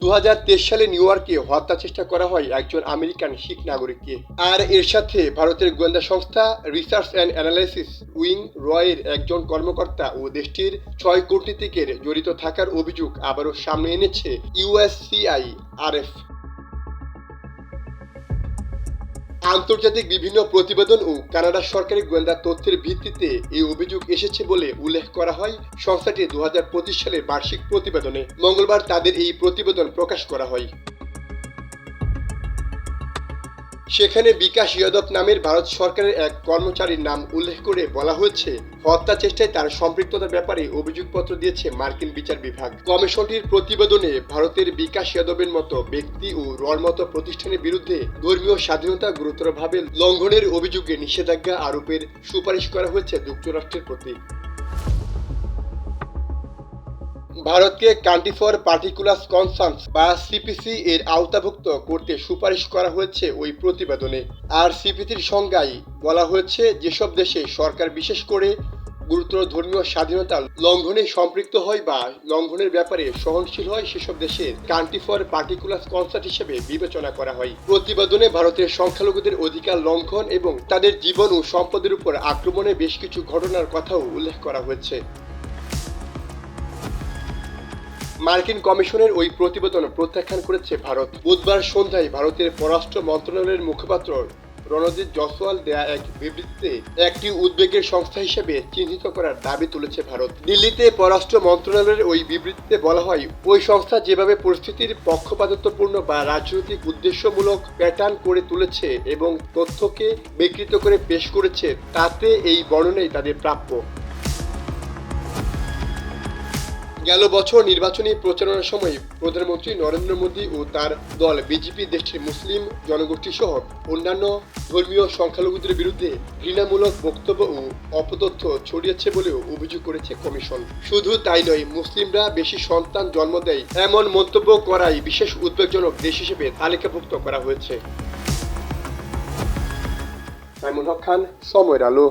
2023 সালে নিউ ইয়র্কে হত্যা চেষ্টা করা হয় একজন আমেরিকান শিখ নাগরিককে। আর এর সাথে ভারতের গোয়েন্দা সংস্থা রিসার্চ অ্যান্ড অ্যানালাইসিস উইং রয়ের একজন কর্মকর্তা ও দেশটির 6 কূটনীতিকের জড়িত থাকার অভিযোগ আবারও সামনে এনেছে ইউএসসিআইআরএফ। আন্তর্জাতিক বিভিন্ন প্রতিবেদন ও কানাডার সরকারি গোয়েন্দা তথ্যের ভিত্তিতে এই অভিযোগ এসেছে বলে উল্লেখ করা হয় সংস্থাটির 2025 সালের বার্ষিক প্রতিবেদনে। মঙ্গলবার তাদের এই প্রতিবেদন প্রকাশ করা হয়। সেখানে বিকাশ যাদব নামের ভারত সরকারের এক কর্মচারীর নাম উল্লেখ করে বলা হয়েছে, হত্যা চেষ্টায় তার সম্পৃক্ততার ব্যাপারে অভিযোগপত্র দিয়েছে মার্কিন বিচার বিভাগ। কমিশনটির প্রতিবেদনে ভারতের বিকাশ যাদবের মতো ব্যক্তি ও রর মতো প্রতিষ্ঠানের বিরুদ্ধে ধর্মীয় স্বাধীনতা গুরুতরভাবে লঙ্ঘনের অভিযোগে নিষেধাজ্ঞা আরোপের সুপারিশ করা হয়েছে যুক্তরাষ্ট্রের প্রতি। ভারতকে কান্ট্রি ফর পার্টিকুলার কনসার্নস বা সিপিসি এর আওতাভুক্ত করতে সুপারিশ করা হয়েছে ওই প্রতিবেদনে। আর সিপিসির সংজ্ঞায় বলা হয়েছে, যেসব দেশে সরকার বিশেষ করে গুরুতর ধর্মীয় স্বাধীনতা লঙ্ঘনে সম্পৃক্ত হয় বা লঙ্ঘনের ব্যাপারে সহনশীল হয়, সেসব দেশের কান্ট্রি ফর পার্টিকুলার কনসার্ন হিসেবে বিবেচনা করা হয়। প্রতিবেদনে ভারতের সংখ্যালঘুদের অধিকার লঙ্ঘন এবং তাদের জীবন ও সম্পদের উপর আক্রমণের বেশ কিছু ঘটনার কথাও উল্লেখ করা হয়েছে। মার্কিন কমিশনের ওই প্রতিবেদন প্রত্যাখ্যান করেছে ভারত। বুধবার সন্ধ্যায় ভারতের পররাষ্ট্র মন্ত্রণালয়ের মুখপাত্র রণজিৎ জয়সওয়াল দেয়া এক বিবৃতিতে একটি উদ্বেগের সংস্থা হিসেবে চিহ্নিত করার দাবি তুলেছে ভারত। দিল্লিতে পররাষ্ট্র মন্ত্রণালয়ের ওই বিবৃতিতে বলা হয়, ওই সংস্থা যেভাবে পরিস্থিতির পক্ষপাতিত্বপূর্ণ বা রাজনৈতিক উদ্দেশ্যমূলক প্যাটার্ন করে তুলেছে এবং তথ্যকে বিকৃত করে পেশ করেছে, তাতে এই বর্ণনাই তাদের প্রাপ্য। গেল বছর নির্বাচনী প্রচারণার সময় প্রধানমন্ত্রী নরেন্দ্র মোদী ও তার দল বিজেপি দেশটির মুসলিম জনগোষ্ঠী সহ অন্যান্য ধর্মীয় সংখ্যালঘুদের বিরুদ্ধে ঘৃণামূলক বক্তব্য ও অপতথ্য ছড়িয়েছে বলেও অভিযোগ করেছে কমিশন। শুধু তাই নয়, মুসলিমরা বেশি সন্তান জন্ম দেয় এমন মন্তব্য করাই বিশেষ উদ্বেগজনক দেশ হিসেবে তালিকাভুক্ত করা হয়েছে। মাইমুন হক খান, সময়ের আলো।